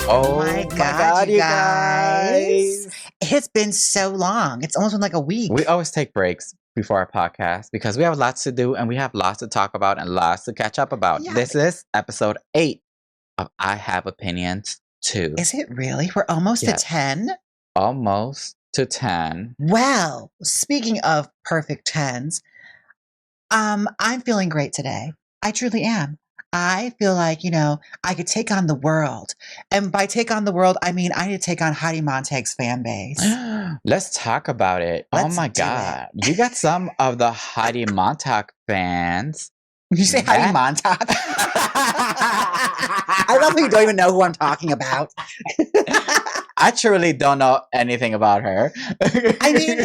Oh my God, you you guys. guys. It's been so long. It's almost been like a week. We always take breaks before our podcast because we have lots to do and we have lots to talk about and lots to catch up about. Yeah. This is episode 8 of I Have Opinions Too. Is it really? We're almost Yes. to 10? Almost to 10. Well, speaking of perfect 10s, I'm feeling great today. I truly am. I feel like, I could take on the world. And by take on the world, I mean I need to take on Heidi Montag's fan base. Let's talk about it. Let's oh my do it. God. You got some of the Heidi Montag fans. You say Heidi Montag? I love how you don't even know who I'm talking about. I truly don't know anything about her. I mean,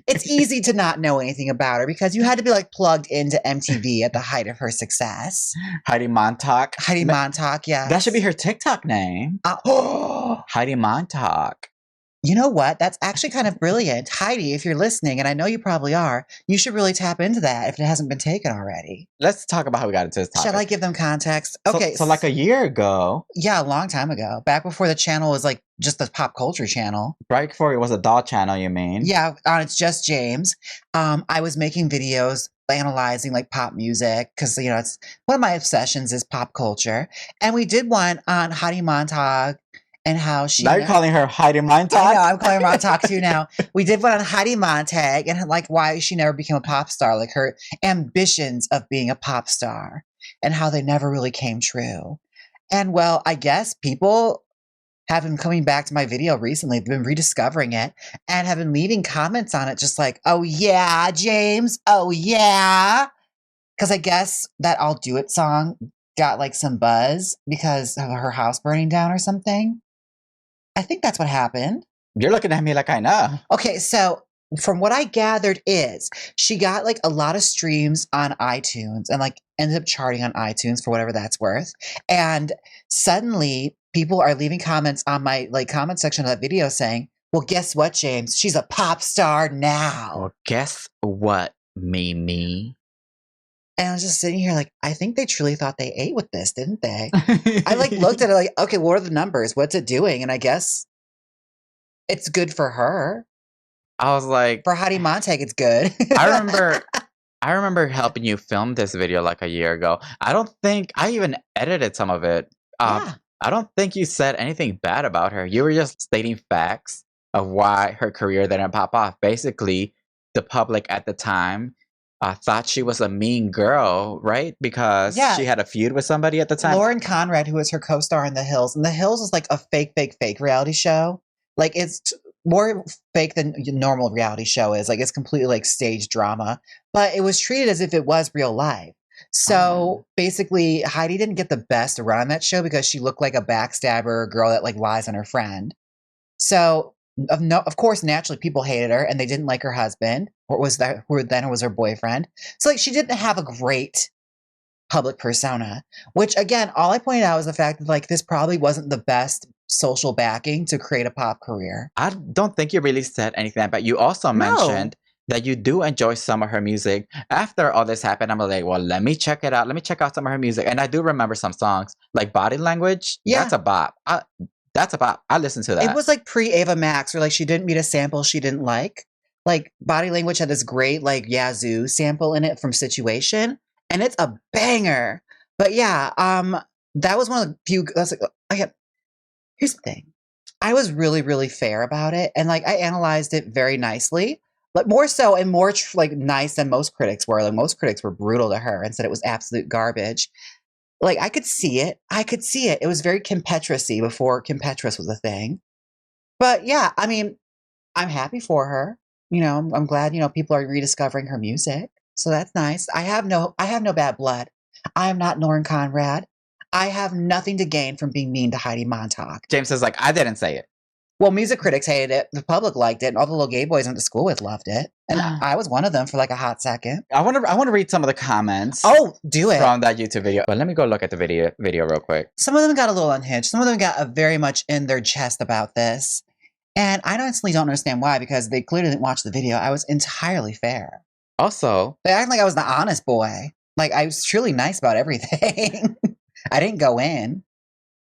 it's easy to not know anything about her because you had to be like plugged into MTV at the height of her success. Heidi Montag. Heidi Montag, yeah. That should be her TikTok name. Heidi Montag. You know what? That's actually kind of brilliant. Heidi, if you're listening, and I know you probably are, you should really tap into that if it hasn't been taken already. Let's talk about how we got into this topic. Shall I give them context? Okay. So like a year ago. Yeah, a long time ago. Back before the channel was like just the pop culture channel. Right before it was a doll channel, you mean? Yeah, on It's Just Jaymes. I was making videos analyzing like pop music because, it's one of my obsessions is pop culture. And we did one on Heidi Montag. And how she... Now you're calling her Heidi Montag? I know, I'm calling her Montag too now. We did one on Heidi Montag and like why she never became a pop star, like her ambitions of being a pop star and how they never really came true. And well, I guess people have been coming back to my video recently, they've been rediscovering it and have been leaving comments on it just like, oh yeah, Jaymes, oh yeah. Because I guess that I'll Do It song got like some buzz because of her house burning down or something. I think that's what happened. You're looking at me like I know. Okay, so from what I gathered is she got like a lot of streams on iTunes and like ended up charting on iTunes for whatever that's worth. And suddenly people are leaving comments on my like comment section of that video saying, well, guess what, Jaymes? She's a pop star now. Well, guess what, Mimi? And I was just sitting here like, I think they truly thought they ate with this, didn't they? I like looked at it like, okay, what are the numbers? What's it doing? And I guess it's good for her. I was like... For Heidi Montag, it's good. I remember helping you film this video like a year ago. I don't think... I even edited some of it. Yeah. I don't think you said anything bad about her. You were just stating facts of why her career didn't pop off. Basically, the public at the time... thought she was a mean girl, right? Because she had a feud with somebody at the time. Lauren Conrad, who was her co-star in The Hills. And The Hills is like a fake reality show. Like it's more fake than a normal reality show is. Like it's completely like stage drama. But it was treated as if it was real life. So basically, Heidi didn't get the best run on that show because she looked like a backstabber, a girl that like lies on her friend. So... Of course, naturally, people hated her and they didn't like her husband, who then was her boyfriend. So, like, she didn't have a great public persona, which, again, all I pointed out was the fact that, like, this probably wasn't the best social backing to create a pop career. I don't think you really said anything, but you also mentioned that you do enjoy some of her music. After all this happened, I'm like, well, let me check it out. Let me check out some of her music. And I do remember some songs, like Body Language. Yeah. That's a bop. That's about, I listened to that. It was like pre-Ava Max, where like she didn't meet a sample she didn't like. Like Body Language had this great like Yazoo sample in it from Situation, and it's a banger. But yeah, that was one of the few. I was like, here's the thing, I was really, really fair about it, and like I analyzed it very nicely, but more so and more like nice than most critics were. Like most critics were brutal to her and said it was absolute garbage. Like, I could see it. It was very Kim Petras-y before Kim Petras was a thing. But yeah, I mean, I'm happy for her. I'm glad, people are rediscovering her music. So that's nice. I have no bad blood. I am not Lauren Conrad. I have nothing to gain from being mean to Heidi Montag. Jaymes is like, I didn't say it. Well, music critics hated it. The public liked it. And all the little gay boys I went to school with loved it. And I was one of them for like a hot second. I want to read some of the comments. Oh, do it. From that YouTube video. But let me go look at the video real quick. Some of them got a little unhinged. Some of them got very much in their chest about this. And I honestly don't understand why, because they clearly didn't watch the video. I was entirely fair. Also, they act like I was the honest boy. Like I was truly nice about everything. I didn't go in.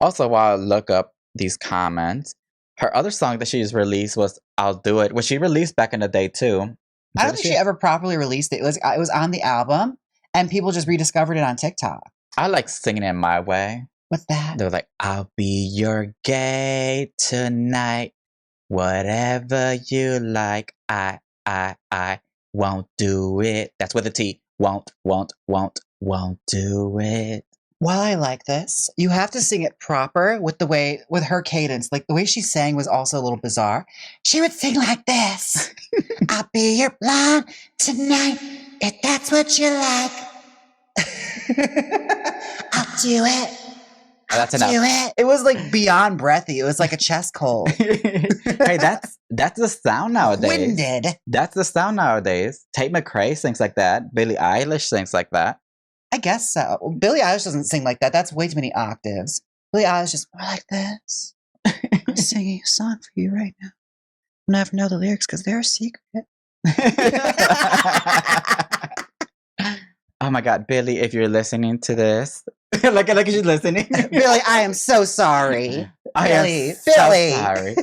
Also, while I look up these comments, her other song that she's released was "I'll Do It," which she released back in the day too. I don't think she ever properly released it. It was on the album, and people just rediscovered it on TikTok. I like singing it my way. What's that? They're like, "I'll be your gay tonight, whatever you like. I won't do it." That's with a T. Won't do it. Well, I like this. You have to sing it proper with her cadence. Like the way she sang was also a little bizarre. She would sing like this. I'll be your blonde tonight, if that's what you like. I'll do it. That's enough. Do it. It was like beyond breathy. It was like a chest cold. Hey, that's the sound nowadays. Winded. That's the sound nowadays. Tate McRae sings like that. Billie Eilish sings like that. I guess so. Well, Billie Eilish doesn't sing like that. That's way too many octaves. Billie Eilish is more like this. I'm singing a song for you right now. I'll never know the lyrics because they're a secret. Oh my God, Billie, if you're listening to this, like she's listening. Billie, I am so sorry. I Billie, am so sorry.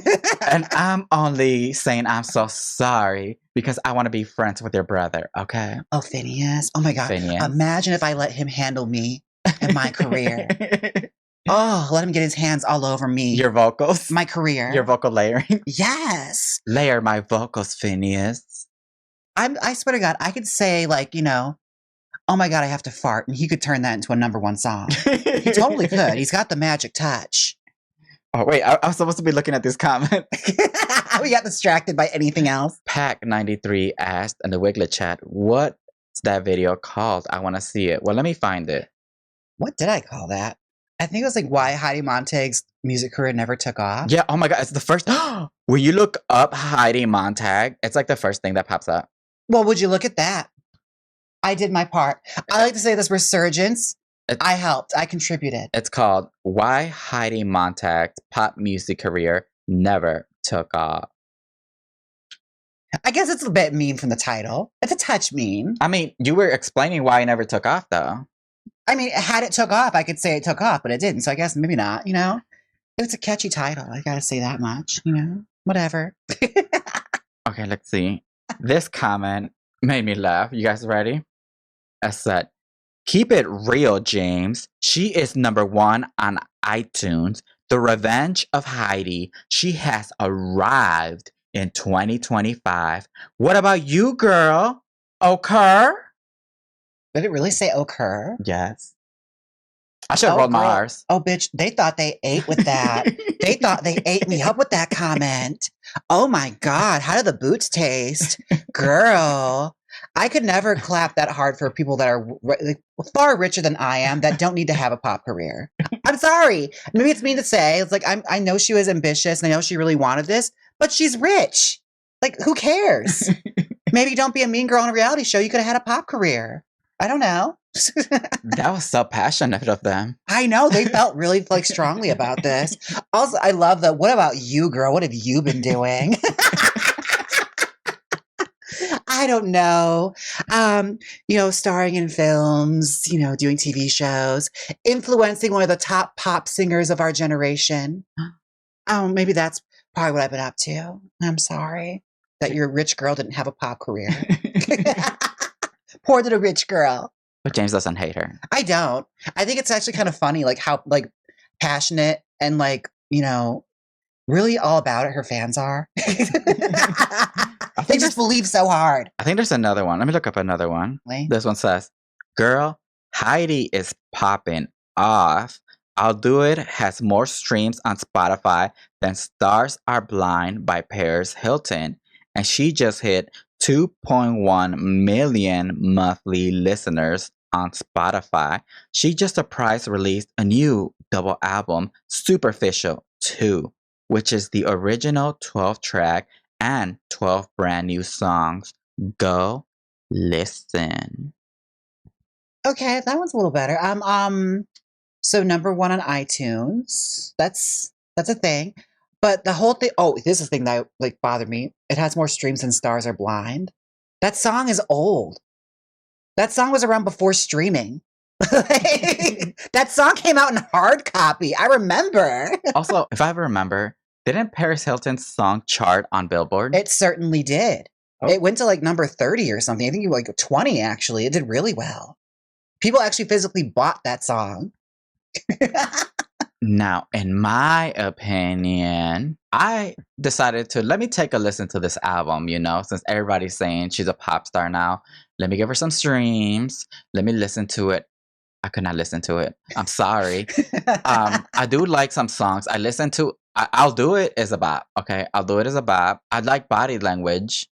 And I'm only saying I'm so sorry because I want to be friends with your brother, okay? Oh, Phineas. Oh my God. Phineas. Imagine if I let him handle me and my career. Oh, let him get his hands all over me. Your vocals? My career. Your vocal layering? Yes. Layer my vocals, Phineas. I swear to God, I could say like, oh my God, I have to fart. And he could turn that into a #1 song. He totally could. He's got the magic touch. Oh, wait, I was supposed to be looking at this comment. We got distracted by anything else. Pack93 asked in the Wiglet chat, what's that video called? I want to see it. Well, let me find it. What did I call that? I think it was like why Heidi Montag's music career never took off. Yeah, oh my God, it's the first. When you look up Heidi Montag, it's like the first thing that pops up. Well, would you look at that? I did my part. I like to say this resurgence. I helped. I contributed. It's called Why Heidi Montag's Pop Music Career Never Took Off. I guess it's a bit mean from the title. It's a touch mean. I mean, you were explaining why it never took off, though. I mean, had it took off, I could say it took off, but it didn't. So I guess maybe not, It's a catchy title. I gotta say that much, Whatever. Okay, let's see. This comment made me laugh. You guys ready? I said, keep it real, Jaymes. She is #1 on iTunes. The Revenge of Heidi. She has arrived in 2025. What about you, girl? Occur? Did it really say occur? Yes. I should have rolled my R's. Oh, bitch. They thought they ate with that. They thought they ate me up with that comment. Oh my God. How do the boots taste? Girl. I could never clap that hard for people that are far richer than I am that don't need to have a pop career. I'm sorry. Maybe it's mean to say. It's like, I know she was ambitious and I know she really wanted this, but she's rich. Like, who cares? Maybe don't be a mean girl on a reality show. You could have had a pop career. I don't know. That was so passionate of them. I know. They felt really strongly about this. Also, I love the, what about you, girl? What have you been doing? I don't know. Starring in films, doing TV shows, influencing one of the top pop singers of our generation. Maybe that's probably what I've been up to. I'm sorry that your rich girl didn't have a pop career. Poor little rich girl. But Jaymes doesn't hate her. I don't. I think it's actually kind of funny, like how passionate and really all about it her fans are. They just believe so hard. I think there's another one. Let me look up another one. Really? This one says, girl, Heidi is popping off. I'll Do It has more streams on Spotify than Stars Are Blind by Paris Hilton. And she just hit 2.1 million monthly listeners on Spotify. She just surprise released a new double album, Superficial 2, which is the original 12 track and 12 brand new songs. Go listen. Okay, that one's a little better. So #1 on iTunes. That's a thing. But the whole thing, this is the thing that bothered me. It has more streams than Stars Are Blind. That song is old. That song was around before streaming. That song came out in hard copy. I remember. Also, if I remember, didn't Paris Hilton's song chart on Billboard? It certainly did. Oh. It went to like number 30 or something. I think like 20 actually. It did really well. People actually physically bought that song. Now, in my opinion, I decided to let me take a listen to this album, since everybody's saying she's a pop star now. Let me give her some streams. Let me listen to it. I could not listen to it. I'm sorry. I do like some songs. I'll do it as a bop. Okay. I'll do it as a bop. I like Body Language.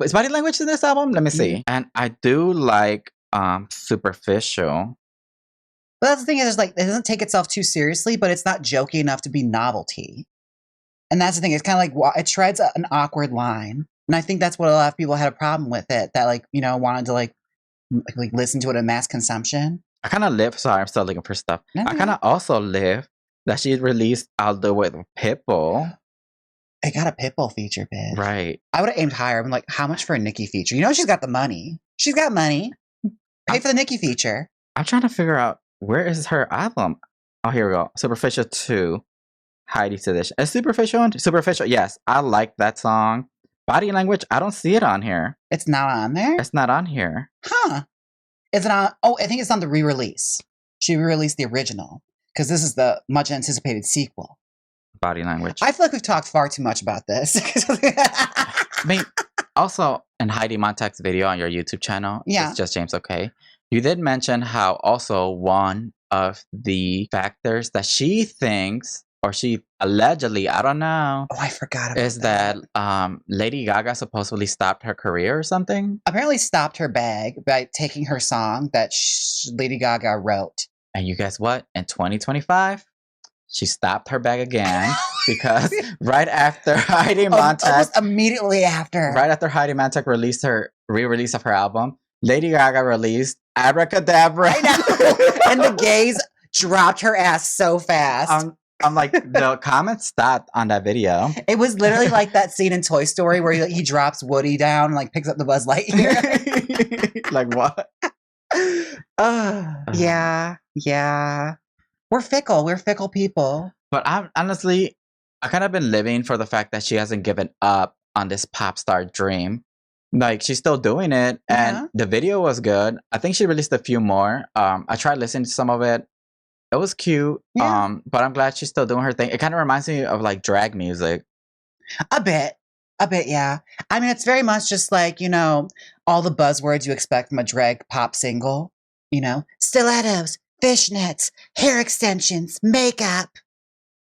Is Body Language in this album? Let me see. Mhm. And I do like Superficial. But that's the thing is, like, it doesn't take itself too seriously, but it's not jokey enough to be novelty. And that's the thing. It's kind of like, it treads an awkward line. And I think that's what a lot of people had a problem with it, that, like, wanted to, like listen to it in mass consumption. I kind of live, sorry, I'm still looking for stuff. Okay. I kind of also live that she released I'll Do It with Pitbull. It got a Pitbull feature, bitch. Right. I would have aimed higher. I'm like, how much for a Nicki feature? She's got the money. She's got money. Pay for the Nicki feature. I'm trying to figure out, where is her album? Oh, here we go. Superficial 2. Heidi Montag. Is Superficial on? Superficial, yes. I like that song. Body Language, I don't see it on here. It's not on there? It's not on here. Huh. Is it on? Oh, I think it's on the re-release. She re-released the original because this is the much anticipated sequel. Body Language. I feel like we've talked far too much about this. I mean, also in Heidi Montag's video on your YouTube channel, Yeah. It's Just James Okay, you did mention how also one of the factors that she thinks, or she allegedly, I don't know, Oh, I forgot about is that Lady Gaga supposedly stopped her career or something. Apparently stopped her bag by taking her song that Lady Gaga wrote. And you guess what? In 2025, she stopped her bag again because right after Heidi Montag, almost immediately after, right after Heidi Montag released her re-release of her album, Lady Gaga released Abracadabra. I know. And the gays dropped her ass so fast. I'm like, the comments stopped on that video. It was literally like that scene in Toy Story where he drops Woody down and like picks up the Buzz Lightyear. Like what? Yeah. We're fickle people. But I kind of been living for the fact that she hasn't given up on this pop star dream. Like, she's still doing it, and the video was good. I think she released a few more. I tried listening to some of it. It was cute. Yeah. But I'm glad she's still doing her thing. It kind of reminds me of like drag music. A bit, yeah. I mean, it's very much just like, all the buzzwords you expect from a drag pop single. Stilettos, fishnets, hair extensions, makeup.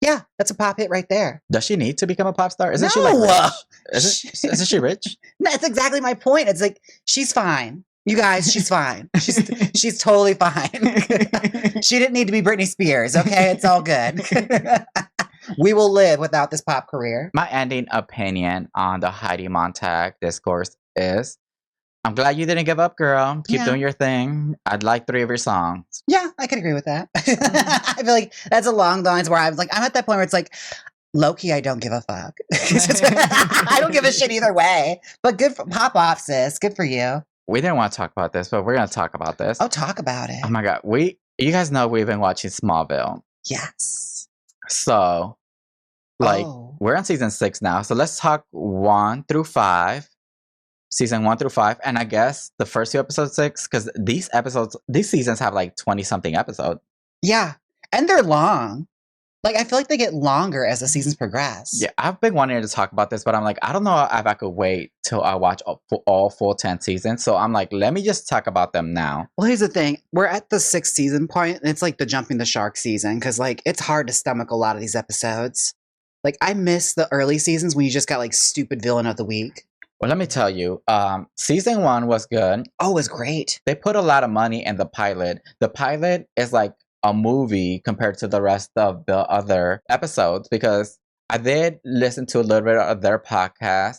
Yeah, that's a pop hit right there. Does she need to become a pop star? Isn't she No. like rich? Isn't she rich? That's exactly my point. It's like, she's fine. You guys, she's fine. She's totally fine. She didn't need to be Britney Spears, okay? It's all good. We will live without this pop career. My ending opinion on the Heidi Montag discourse is, I'm glad you didn't give up, girl. Keep doing your thing. I'd like 3 of your songs. Yeah, I can agree with that. I feel like that's along the lines where I'm at that point where it's like, low-key, I don't give a fuck. I don't give a shit either way. But good for pop off, sis. Good for you. We didn't want to talk about this, but we're going to talk about this. Oh, talk about it. Oh my God. You guys know we've been watching Smallville. Yes. So, we're on season 6 now. So let's talk 1 through 5. Season 1 through 5. And I guess the first 2 episodes 6, because these seasons have like 20-something episodes. Yeah. And they're long. Like, I feel like they get longer as the seasons progress. Yeah, I've been wanting to talk about this, but I'm like, I don't know if I could wait till I watch all full 10 seasons. So I'm like, let me just talk about them now. Well, here's the thing. We're at the 6th season point, and it's like the jumping the shark season, because, like, it's hard to stomach a lot of these episodes. Like, I miss the early seasons when you just got, like, stupid villain of the week. Well, let me tell you, season 1 was good. Oh, it was great. They put a lot of money in the pilot. The pilot is like a movie compared to the rest of the other episodes, because I did listen to a little bit of their podcast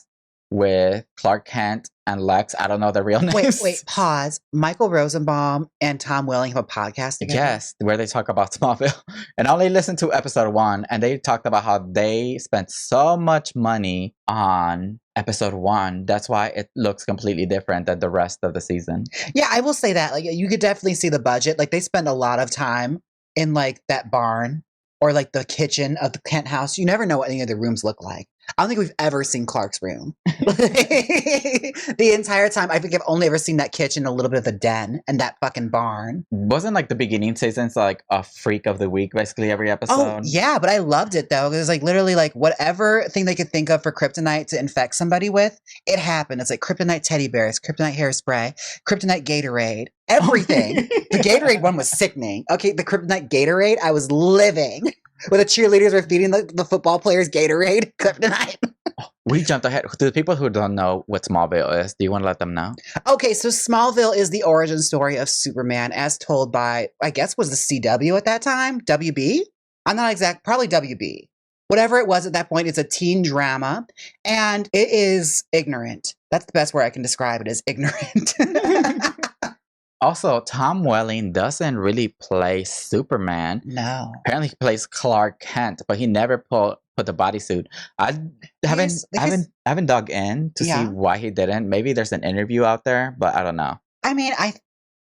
with Clark Kent and Lex. I don't know their real names. Wait, pause. Michael Rosenbaum and Tom Welling have a podcast together? Yes, where they talk about Smallville. And I only listened to episode 1, and they talked about how they spent so much money on episode 1. That's why it looks completely different than the rest of the season. Yeah, I will say that. Like, you could definitely see the budget. Like, they spend a lot of time in like that barn or like the kitchen of the penthouse. You never know what any of the rooms look like. I don't think we've ever seen Clark's room. The entire time, I think I've only ever seen that kitchen, a little bit of the den, and that fucking barn. Wasn't like the beginning seasons like a freak of the week, basically every episode? Oh, yeah, but I loved it though. It was like literally like whatever thing they could think of for kryptonite to infect somebody with, it happened. It's like kryptonite teddy bears, kryptonite hairspray, kryptonite Gatorade, everything. The Gatorade one was sickening. Okay, the kryptonite Gatorade, I was living. Where the cheerleaders were feeding the football players Gatorade, kryptonite. We jumped ahead. To the people who don't know what Smallville is, do you want to let them know? Okay, so Smallville is the origin story of Superman as told by, I guess, was the CW at that time? WB? I'm not exact, probably WB. Whatever it was at that point, it's a teen drama, and it is ignorant. That's the best word I can describe it, is ignorant. Also, Tom Welling doesn't really play Superman. No. Apparently, he plays Clark Kent, but he never put the bodysuit. I haven't dug in to see why he didn't. Maybe there's an interview out there, but I don't know. I mean,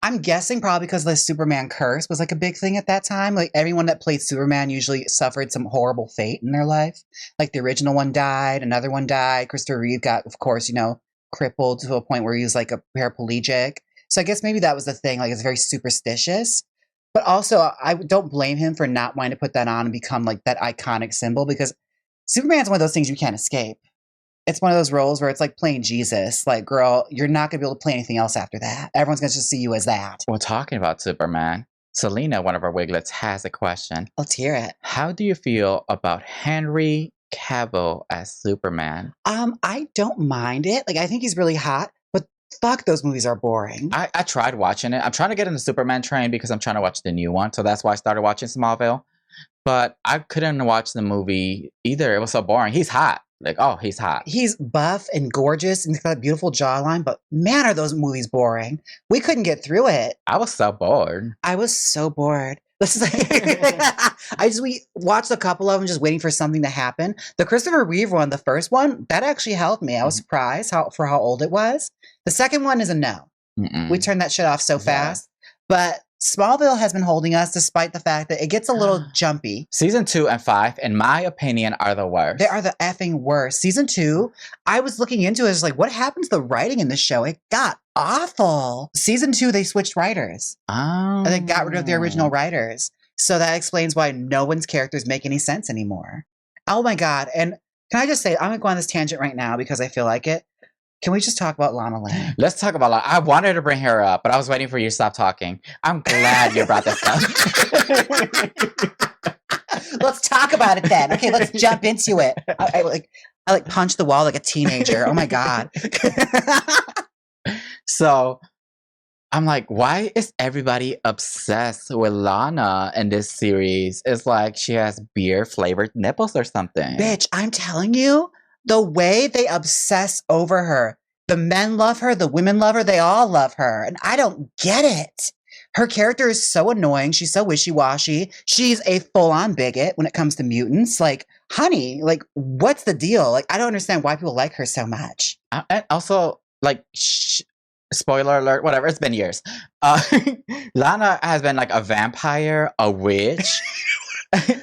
I'm guessing probably because the Superman curse was like a big thing at that time. Like everyone that played Superman usually suffered some horrible fate in their life. Like the original one died, another one died. Christopher Reeve got, of course, crippled to a point where he was like a paraplegic. So I guess maybe that was the thing. Like it's very superstitious. But also, I don't blame him for not wanting to put that on and become like that iconic symbol, because Superman's one of those things you can't escape. It's one of those roles where it's like playing Jesus. Like, girl, you're not going to be able to play anything else after that. Everyone's going to just see you as that. Well, talking about Superman, Selena, one of our Wiglets, has a question. Let's hear it. How do you feel about Henry Cavill as Superman? I don't mind it. Like, I think he's really hot. Fuck, those movies are boring. I tried watching it. I'm trying to get in the Superman train because I'm trying to watch the new one. So that's why I started watching Smallville. But I couldn't watch the movie either. It was so boring. He's hot. Like, oh, he's hot. He's buff and gorgeous and he's got a beautiful jawline. But man, are those movies boring. We couldn't get through it. I was so bored. I was so bored. We watched a couple of them just waiting for something to happen. The Christopher Reeve one, the first one, that actually helped me. I was surprised for how old it was. The second one is a no. We turned that shit off so fast. But Smallville has been holding us despite the fact that it gets a little jumpy. Season 2 and 5, in my opinion, are the worst. They are the effing worst. Season 2, I was looking into it. It's like, what happened to the writing in the show? It got awful. Season 2, they switched writers. Oh. And they got rid of the original writers. So that explains why no one's characters make any sense anymore. Oh my God. And can I just say, I'm going to go on this tangent right now because I feel like it. Can we just talk about Lana Lang? Let's talk about Lana. I wanted to bring her up, but I was waiting for you to stop talking. I'm glad you brought this up. Let's talk about it then. Okay, let's jump into it. I punched the wall like a teenager. Oh my God. So I'm like, why is everybody obsessed with Lana in this series? It's like she has beer flavored nipples or something. Bitch, I'm telling you. The way they obsess over her, the men love her, the women love her, they all love her. And I don't get it. Her character is so annoying. She's so wishy-washy. She's a full-on bigot when it comes to mutants. Like, honey, like, what's the deal? Like, I don't understand why people like her so much. And also, like, spoiler alert, whatever, it's been years. Lana has been like a vampire, a witch.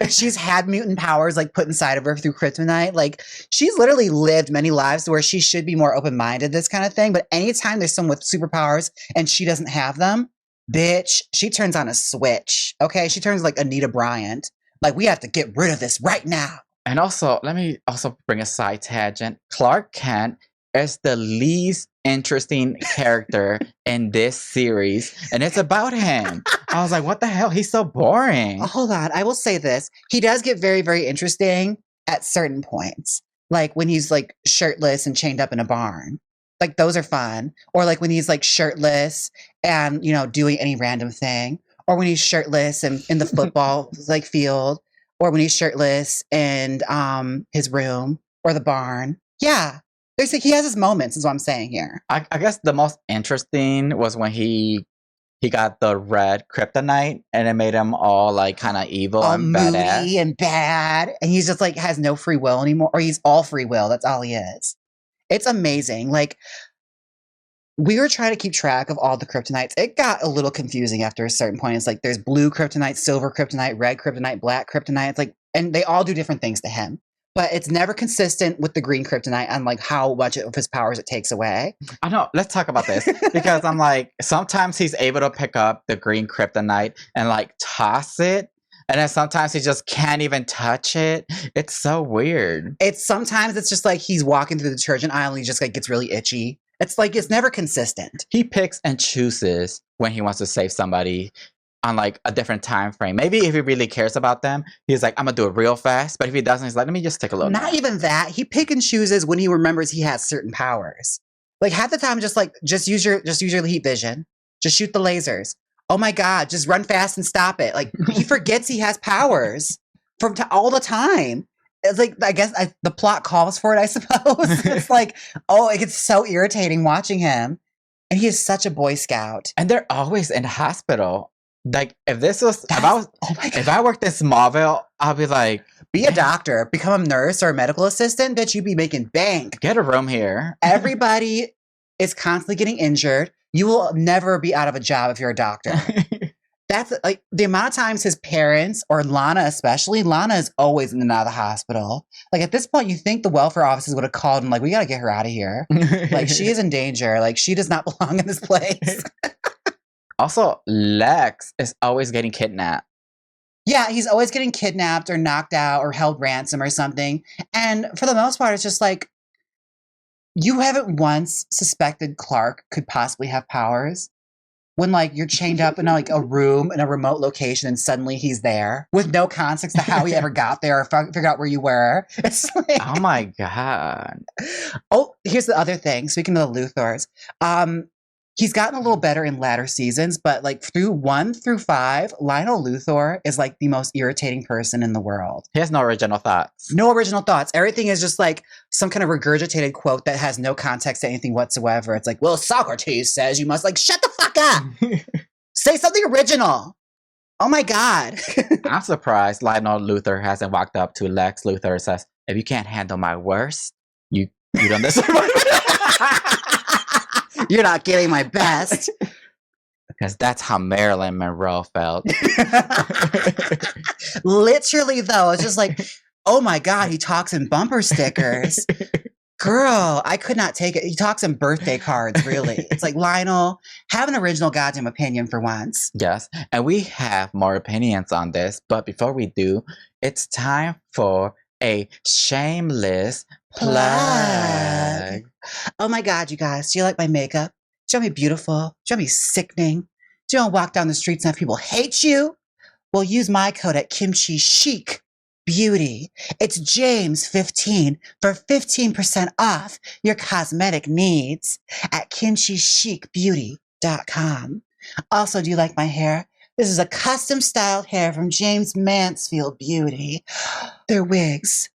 She's had mutant powers like put inside of her through kryptonite. Like she's literally lived many lives where she should be more open-minded, this kind of thing. But anytime there's someone with superpowers and she doesn't have them, bitch, she turns on a switch. Okay, she turns like Anita Bryant. Like we have to get rid of this right now. And also, let me also bring a side tangent. Clark Kent is the least interesting character in this series, and it's about him. I was like, what the hell? He's so boring. Hold on. I will say this. He does get very, very interesting at certain points. Like when he's like shirtless and chained up in a barn. Like those are fun. Or like when he's like shirtless and, doing any random thing. Or when he's shirtless and in the football like field. Or when he's shirtless in his room or the barn. Yeah. He has his moments, is what I'm saying here. I guess the most interesting was when he got the red kryptonite and it made him all like kind of evil all and moody badass. And bad. And he's just like has no free will anymore. Or he's all free will. That's all he is. It's amazing. Like, we were trying to keep track of all the kryptonites. It got a little confusing after a certain point. It's like there's blue kryptonite, silver kryptonite, red kryptonite, black kryptonite. It's like, and they all do different things to him. But it's never consistent with the green kryptonite and like how much of his powers it takes away. I know. Let's talk about this because I'm like, sometimes he's able to pick up the green kryptonite and like toss it. And then sometimes he just can't even touch it. It's so weird. Sometimes it's just like he's walking through the detergent aisle and he just like gets really itchy. It's like it's never consistent. He picks and chooses when he wants to save somebody on like a different time frame. Maybe if he really cares about them, he's like, I'm gonna do it real fast. But if he doesn't, he's like, let me just take a little. Not even that. He pick and chooses when he remembers he has certain powers. Like half the time, just use your heat vision. Just shoot the lasers. Oh my God, just run fast and stop it. Like he forgets he has powers from all the time. It's like, I guess the plot calls for it, I suppose. It's like, oh, it gets so irritating watching him. And he is such a Boy Scout. And they're always in the hospital. Like if I worked in Smallville, I'll be like, be a doctor, become a nurse or a medical assistant, bitch, you'd be making bank. Get a room here. Everybody is constantly getting injured. You will never be out of a job if you're a doctor. That's like the amount of times his parents, or Lana especially, Lana is always in and out of the hospital. Like at this point, you think the welfare offices would have called and like, we got to get her out of here. Like she is in danger. Like she does not belong in this place. Also, Lex is always getting kidnapped. Yeah, he's always getting kidnapped or knocked out or held ransom or something. And for the most part, it's just like, you haven't once suspected Clark could possibly have powers. When like you're chained up in like a room in a remote location and suddenly he's there with no context to how he ever got there or figure out where you were. It's like, oh my God. Oh, here's the other thing. Speaking of the Luthors, he's gotten a little better in latter seasons, but like through 1 through 5, Lionel Luthor is like the most irritating person in the world. He has no original thoughts. No original thoughts. Everything is just like some kind of regurgitated quote that has no context to anything whatsoever. It's like, well, Socrates says you must like, shut the fuck up. Say something original. Oh my God. I'm surprised Lionel Luthor hasn't walked up to Lex Luthor and says, if you can't handle my worst, you don't deserve it. You're not getting my best. Because that's how Marilyn Monroe felt. Literally, though, it's just like, oh my God, he talks in bumper stickers. Girl, I could not take it. He talks in birthday cards, really. It's like, Lionel, have an original goddamn opinion for once. Yes, and we have more opinions on this, but before we do, it's time for a shameless plug. Oh my God, you guys, do you like my makeup? Do you want me beautiful? Do you want me sickening? Do you want to walk down the streets and have people hate you? Well, use my code at Kimchi Chic Beauty. It's Jaymes15 for 15% off your cosmetic needs at kimchichicbeauty.com. Also, do you like my hair? This is a custom styled hair from Jaymes Mansfield Beauty. They're wigs,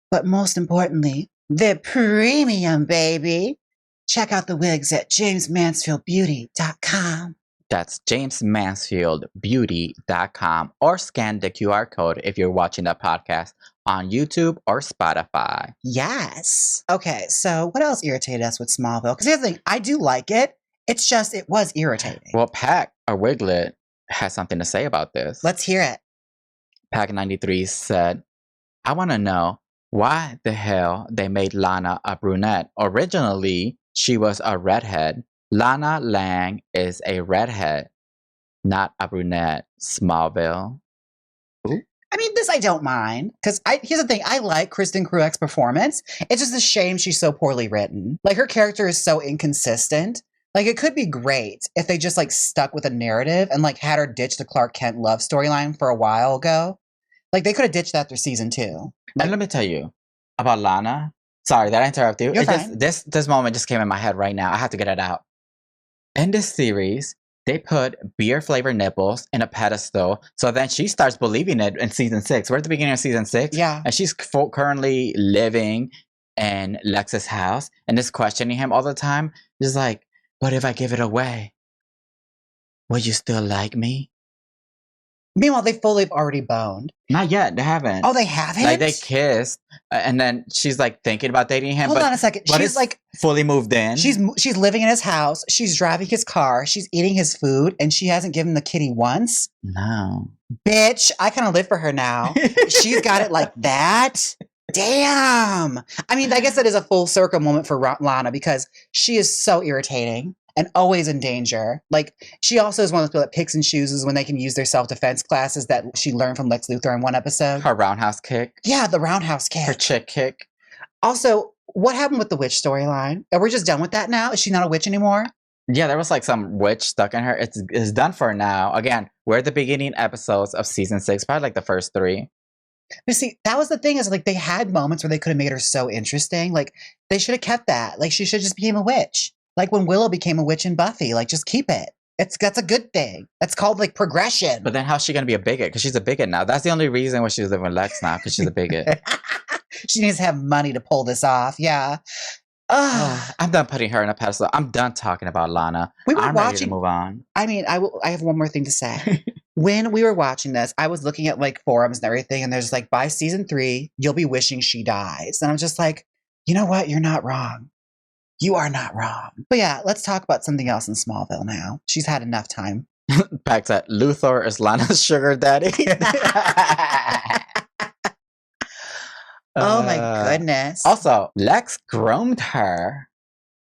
but most importantly, they're premium, baby. Check out the wigs at jamesmansfieldbeauty.com. That's jamesmansfieldbeauty.com, or scan the QR code if you're watching the podcast on YouTube or Spotify. Yes. Okay, so what else irritated us with Smallville? Because here's the thing, I do like it. It's just, it was irritating. Well, Pack, or Wiglet, has something to say about this. Let's hear it. Pack93 said, I want to know why the hell they made Lana a brunette. Originally, she was a redhead. Lana Lang is a redhead, not a brunette. Smallville. Ooh. I mean, this I don't mind. Because here's the thing. I like Kristen Cruick's performance. It's just a shame she's so poorly written. Like, her character is so inconsistent. Like, it could be great if they just, like, stuck with a narrative and, like, had her ditch the Clark Kent love storyline for a while ago. Like, they could have ditched that through season 2. Like, and let me tell you about Lana. Sorry, did I interrupt you? You're fine. This moment just came in my head right now. I have to get it out. In this series, they put beer-flavored nipples in a pedestal, so then she starts believing it in season 6. We're at the beginning of season 6. Yeah. And she's currently living in Lex's house and is questioning him all the time. She's like, what if I give it away? Would you still like me? Meanwhile, they fully have already boned. Not yet. They haven't. Oh, they haven't? Like, they kissed, and then she's like thinking about dating him. Hold on a second. But She's it's like fully moved in. She's living in his house. She's driving his car. She's eating his food, and she hasn't given the kitty once. No, bitch. I kind of live for her now. She's got it like that. Damn. I mean, I guess that is a full circle moment for Lana because she is so irritating and always in danger. Like, she also is one of those people that picks and chooses when they can use their self-defense classes that she learned from Lex Luthor in one episode. Her roundhouse kick. Yeah, the roundhouse kick. Her chick kick. Also, what happened with the witch storyline? Are we just done with that now? Is she not a witch anymore? Yeah, there was like some witch stuck in her. It's done for now. Again, we're at the beginning episodes of season 6, probably like the first 3. But see, that was the thing is like they had moments where they could have made her so interesting. Like they should have kept that. Like she should have just became a witch. Like when Willow became a witch in Buffy. Like just keep it. That's a good thing. That's called like progression. But then how's she gonna be a bigot? Because she's a bigot now. That's the only reason why she's living with Lex now. Because she's a bigot. She needs to have money to pull this off. Yeah. I'm done putting her in a pedestal. I'm done talking about Lana. I'm ready to move on. I mean, I have one more thing to say. When we were watching this, I was looking at like forums and everything, and there's like, by season 3, you'll be wishing she dies. And I'm just like, you know what? You're not wrong. You are not wrong. But yeah, let's talk about something else in Smallville now. She's had enough time. Back to Luthor is Lana's sugar daddy. Oh my goodness. Also, Lex groomed her.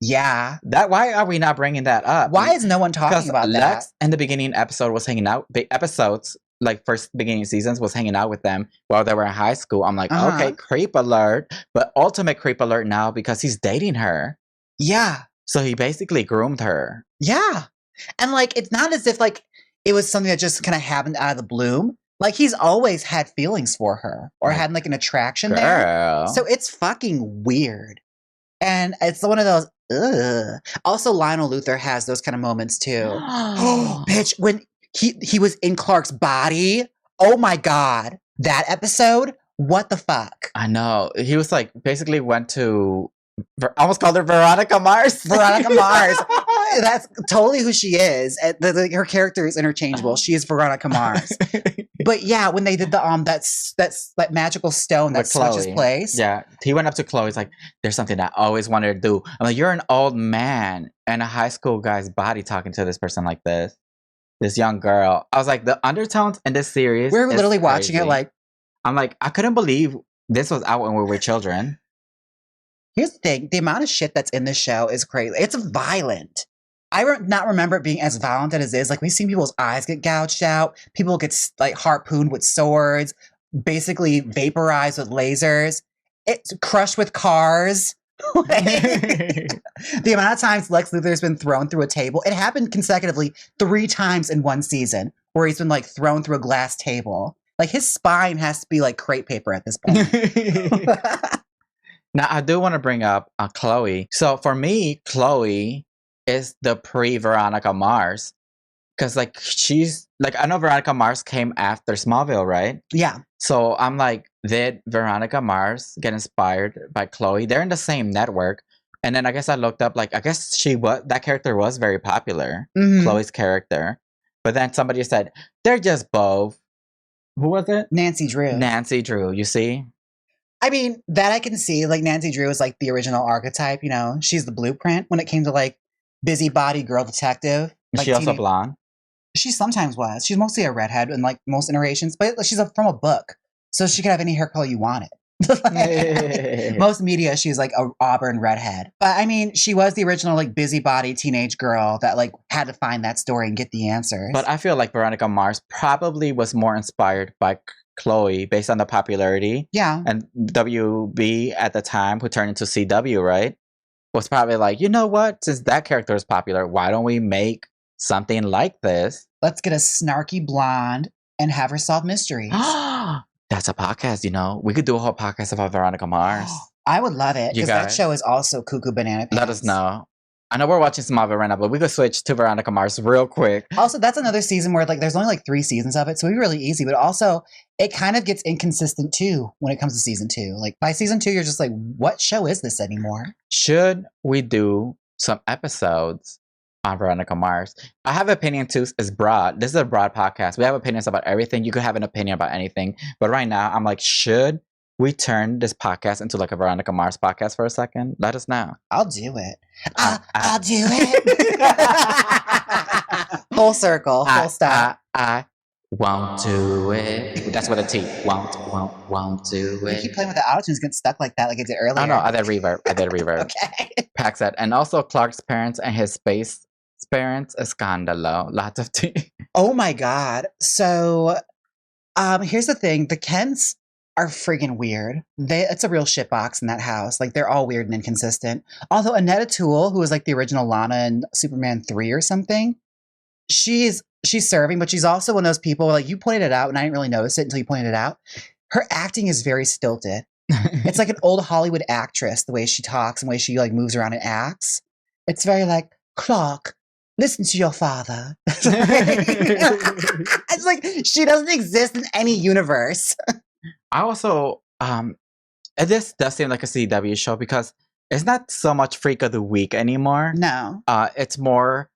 Yeah. Why are we not bringing that up? Why is no one talking about Lex, that? Lex in the beginning episode was hanging out. The episodes, like first beginning seasons, was hanging out with them while they were in high school. I'm like, okay, creep alert. But ultimate creep alert now because he's dating her. Yeah. So he basically groomed her. Yeah. And like, it's not as if like it was something that just kind of happened out of the bloom. Like he's always had feelings for her or had like an attraction there. So it's fucking weird. And it's one of those, ugh. Also, Lionel Luthor has those kind of moments too. Oh, bitch, when he was in Clark's body. Oh my God. That episode? What the fuck? I know. He was like, basically went to, I almost called her Veronica Mars. Veronica Mars. That's totally who she is. Her character is interchangeable. She is Veronica Mars. But yeah, when they did the that's that magical stone that switches place. Yeah, he went up to Chloe. He's like, "There's something I always wanted to do." I'm like, "You're an old man and a high school guy's body talking to this person like this young girl." I was like, the undertones in this series. We're literally watching it like. I'm like, I couldn't believe this was out when we were children. Here's the thing: the amount of shit that's in this show is crazy. It's violent. I not remember it being as violent as it is. Like we've seen people's eyes get gouged out, people get like harpooned with swords, basically vaporized with lasers, it's crushed with cars. The amount of times Lex Luthor's been thrown through a table, it happened consecutively 3 times in one season, where he's been like thrown through a glass table. Like his spine has to be like crepe paper at this point. Now I do want to bring up Chloe. So for me, Chloe is the pre-Veronica Mars. Because, like, she's... Like, I know Veronica Mars came after Smallville, right? Yeah. So, I'm like, did Veronica Mars get inspired by Chloe? They're in the same network. And then I guess I looked up, like, I guess that character was very popular. Mm-hmm. Chloe's character. But then somebody said, they're just both. Who was it? Nancy Drew. Nancy Drew, you see? I mean, that I can see. Like, Nancy Drew is, like, the original archetype, you know? She's the blueprint when it came to, like, busybody girl detective. Is she also blonde? She sometimes was. She's mostly a redhead in like most iterations, but she's from a book, so she could have any hair color you wanted. Most media, she's like a auburn redhead. But I mean, she was the original like busybody teenage girl that like had to find that story and get the answers. But I feel like Veronica Mars probably was more inspired by Chloe based on the popularity. Yeah. And WB at the time, who turned into CW, right? Was probably like, you know what? Since that character is popular, why don't we make something like this? Let's get a snarky blonde and have her solve mysteries. That's a podcast, you know? We could do a whole podcast about Veronica Mars. I would love it, because that show is also cuckoo banana pants. Let us know. I know we're watching Smallville right now, but we could switch to Veronica Mars real quick. Also, that's another season where like there's only like 3 seasons of it, so it'd be really easy. But also, it kind of gets inconsistent too when it comes to season 2. Like by season 2, you're just like, what show is this anymore? Should we do some episodes on Veronica Mars. I have opinion too. It's broad. This is a broad podcast. We have opinions about everything. You could have an opinion about anything. But right now, I'm like, should we turn this podcast into like a Veronica Mars podcast for a second? Let us know. I'll do it. I'll do it. Whole circle. Full stop. I won't do it. That's what a T. Won't do it. You keep playing with the autotunes, getting stuck like that, like I did earlier. Oh no, I did reverb. Okay. Pax said, and also Clark's parents and his space parents, escándalo. Lots of tea. Oh my god. So, here's the thing: the Kents are friggin' weird. It's a real shitbox in that house. Like they're all weird and inconsistent. Although Annette O'Toole, who was like the original Lana in Superman 3 or something, she's serving, but she's also one of those people like you pointed it out, and I didn't really notice it until you pointed it out. Her acting is very stilted. It's like an old Hollywood actress, the way she talks and the way she like moves around and acts. It's very like, Clark, listen to your father. It's like she doesn't exist in any universe. I also, this does seem like a CW show because it's not so much Freak of the Week anymore. No. It's more,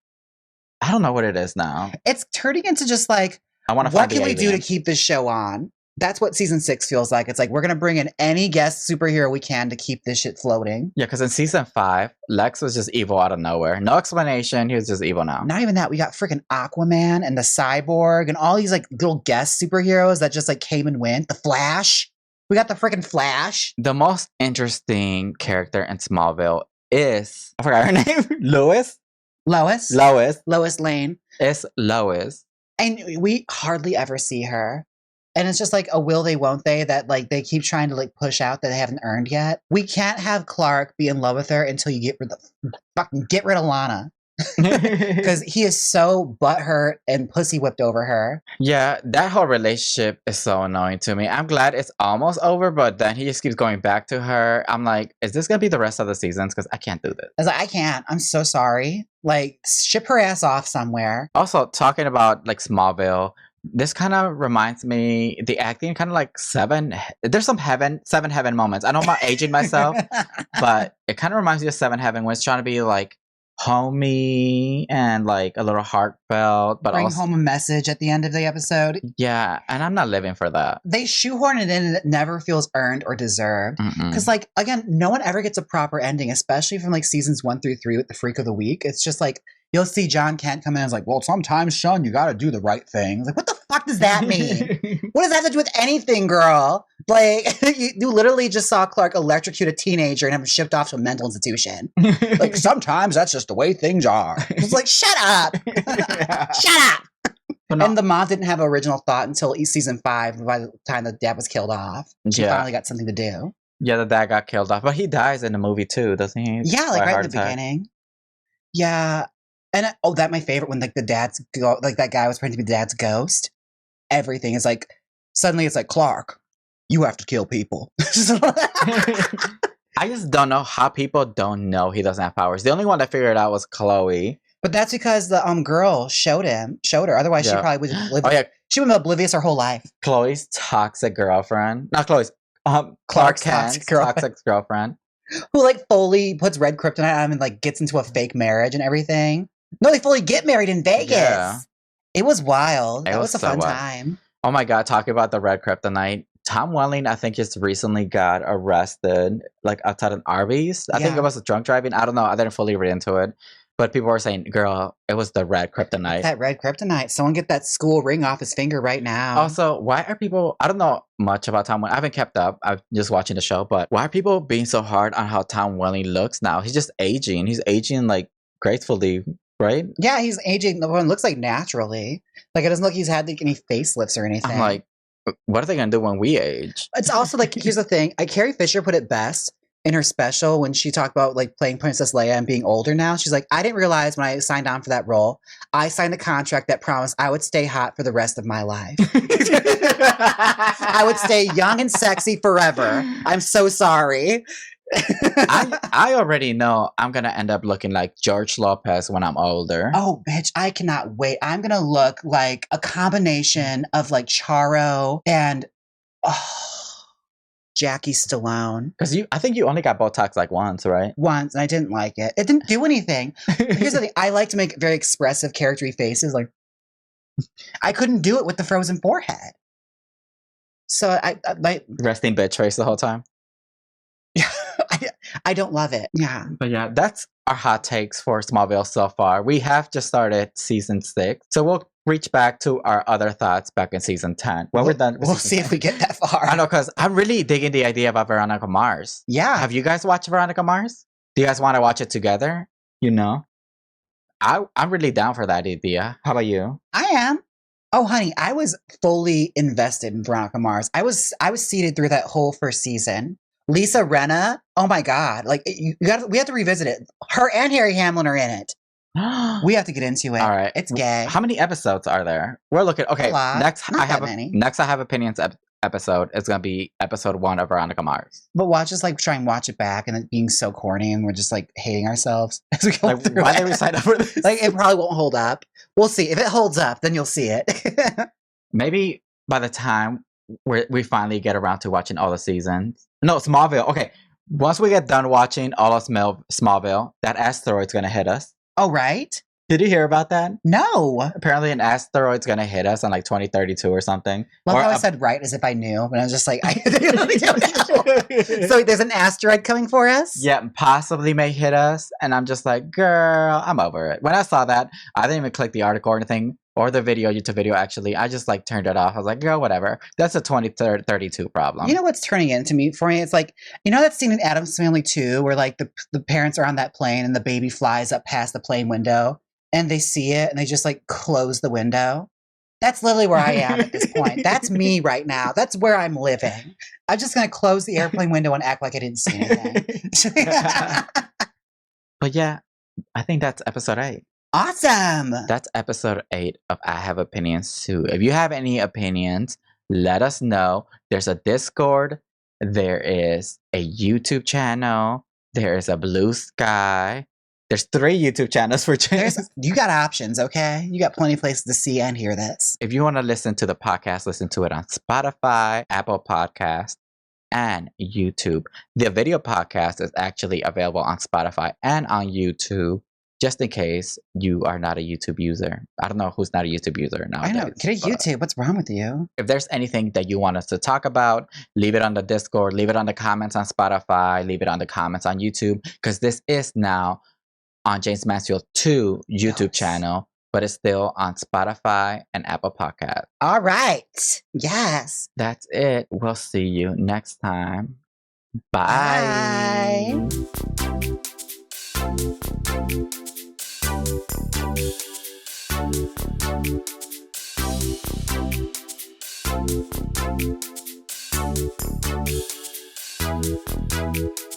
I don't know what it is now. It's turning into just like, what can we do to keep this show on? That's what season 6 feels like. It's like, we're going to bring in any guest superhero we can to keep this shit floating. Yeah, because in season 5, Lex was just evil out of nowhere. No explanation. He was just evil now. Not even that. We got freaking Aquaman and the Cyborg and all these like little guest superheroes that just like came and went. The Flash. We got the freaking Flash. The most interesting character in Smallville is, I forgot her name, Lois Lane. It's Lois. And we hardly ever see her. And it's just like a will they, won't they that like they keep trying to like push out that they haven't earned yet. We can't have Clark be in love with her until you get rid of Lana. Because he is so butthurt and pussy whipped over her. Yeah, that whole relationship is so annoying to me. I'm glad it's almost over, but then he just keeps going back to her. I'm like, is this going to be the rest of the seasons? Because I can't do this. I was like, I can't. I'm so sorry. Like, ship her ass off somewhere. Also, talking about like Smallville, this kind of reminds me, the acting kind of like there's some Seven Heaven moments. I know I'm not aging myself, but it kind of reminds me of Seven Heaven when it's trying to be like homey and like a little heartfelt, but bring also home a message at the end of the episode. Yeah, and I'm not living for that. They shoehorn it in and it never feels earned or deserved. Because like, again, no one ever gets a proper ending, especially from like seasons 1 through 3 with the Freak of the Week. It's just like, you'll see John Kent come in and is like, well, sometimes, Sean, you got to do the right thing. It's like, what the fuck does that mean? What does that have to do with anything, girl? Like, you literally just saw Clark electrocute a teenager and have him shipped off to a mental institution. Like, sometimes that's just the way things are. It's like, shut up. Shut up. And the mom didn't have an original thought until season 5, by the time the dad was killed off. She finally got something to do. Yeah, the dad got killed off. But he dies in the movie too, doesn't he? Yeah, like right in the beginning. Yeah. And that's my favorite when like the dad's like that guy was pretending to be the dad's ghost. Everything is like suddenly it's like, Clark, you have to kill people. I just don't know how people don't know he doesn't have powers. The only one that figured it out was Chloe. But that's because the girl showed her. Otherwise, she probably would have lived. Oh yeah, she would have been oblivious her whole life. Chloe's toxic girlfriend, not Chloe's. Clark Kent's toxic girlfriend, who like fully puts red kryptonite on and like gets into a fake marriage and everything. No, they fully get married in Vegas. Yeah. It was wild. That was a fun time. Oh my God, talking about the red kryptonite. Tom Welling, I think, just recently got arrested, like outside an Arby's. I think it was drunk driving. I don't know. I didn't fully read into it. But people were saying, girl, it was the red kryptonite. That red kryptonite. Someone get that school ring off his finger right now. Also, why are people, I don't know much about Tom Welling. I haven't kept up. I'm just watching the show. But why are people being so hard on how Tom Welling looks now? He's just aging. He's aging like gracefully, right? Yeah, he's aging. The one looks like naturally. Like it doesn't look like he's had like, any facelifts or anything. I'm like, what are they going to do when we age? It's also like, here's the thing. Carrie Fisher put it best in her special when she talked about like playing Princess Leia and being older now. She's like, I didn't realize when I signed on for that role, I signed a contract that promised I would stay hot for the rest of my life. I would stay young and sexy forever. I'm so sorry. I already know I'm going to end up looking like George Lopez when I'm older. Oh, bitch, I cannot wait. I'm going to look like a combination of like Charo and Jackie Stallone. Because I think you only got Botox like once, right? Once, and I didn't like it. It didn't do anything. Here's the thing. I like to make very expressive, charactery faces. Like, I couldn't do it with the frozen forehead. So resting bitch face the whole time. I don't love it. Yeah. But yeah, that's our hot takes for Smallville so far. We have just started season 6. So we'll reach back to our other thoughts back in season 10. When we're done. We'll see if we get that far. I know, because I'm really digging the idea about Veronica Mars. Yeah. Have you guys watched Veronica Mars? Do you guys want to watch it together? You know? I'm really down for that idea. How about you? I am. Oh, honey, I was fully invested in Veronica Mars. I was seated through that whole first season. Lisa Rinna, oh my God! Like we have to revisit it. Her and Harry Hamlin are in it. We have to get into it. All right, it's gay. How many episodes are there? We're looking. Okay, a lot. next Not I have many. Next I have opinions episode is gonna be episode 1 of Veronica Mars. But watch us like try and watch it back and it being so corny and we're just like hating ourselves as we go like, through. Why did we sign up for this? Like it probably won't hold up. We'll see. If it holds up, then you'll see it. Maybe by the time we finally get around to watching all the seasons. No, Smallville. Okay. Once we get done watching all of Smallville, that asteroid's gonna hit us. Oh, right? Did you hear about that? No. Apparently an asteroid's gonna hit us in like 2032 or something. Love how I said right as if I knew, but I was just like, I really don't know. So there's an asteroid coming for us? Yeah, possibly may hit us. And I'm just like, girl, I'm over it. When I saw that, I didn't even click the article or anything. Or the YouTube video, actually. I just like turned it off. I was like, girl, whatever. That's a 2032 problem. You know what's turning into me for me? It's like, you know that scene in Addams Family 2 where like the parents are on that plane and the baby flies up past the plane window and they see it and they just like close the window? That's literally where I am at this point. That's me right now. That's where I'm living. I'm just going to close the airplane window and act like I didn't see anything. But yeah, I think that's episode 8. Awesome. That's episode 8 of I Have Opinions Too. If you have any opinions, let us know. There's a Discord. There is a YouTube channel. There is a Blue Sky. There's 3 YouTube channels for channels. You got options, okay? You got plenty of places to see and hear this. If you want to listen to the podcast, listen to it on Spotify, Apple Podcast, and YouTube. The video podcast is actually available on Spotify and on YouTube. Just in case you are not a YouTube user. I don't know who's not a YouTube user nowadays. I know. Get a YouTube. What's wrong with you? If there's anything that you want us to talk about, leave it on the Discord, leave it on the comments on Spotify, leave it on the comments on YouTube, because this is now on Jaymes Mansfield 2 YouTube channel, but it's still on Spotify and Apple Podcast. All right. Yes. That's it. We'll see you next time. Bye. Bye.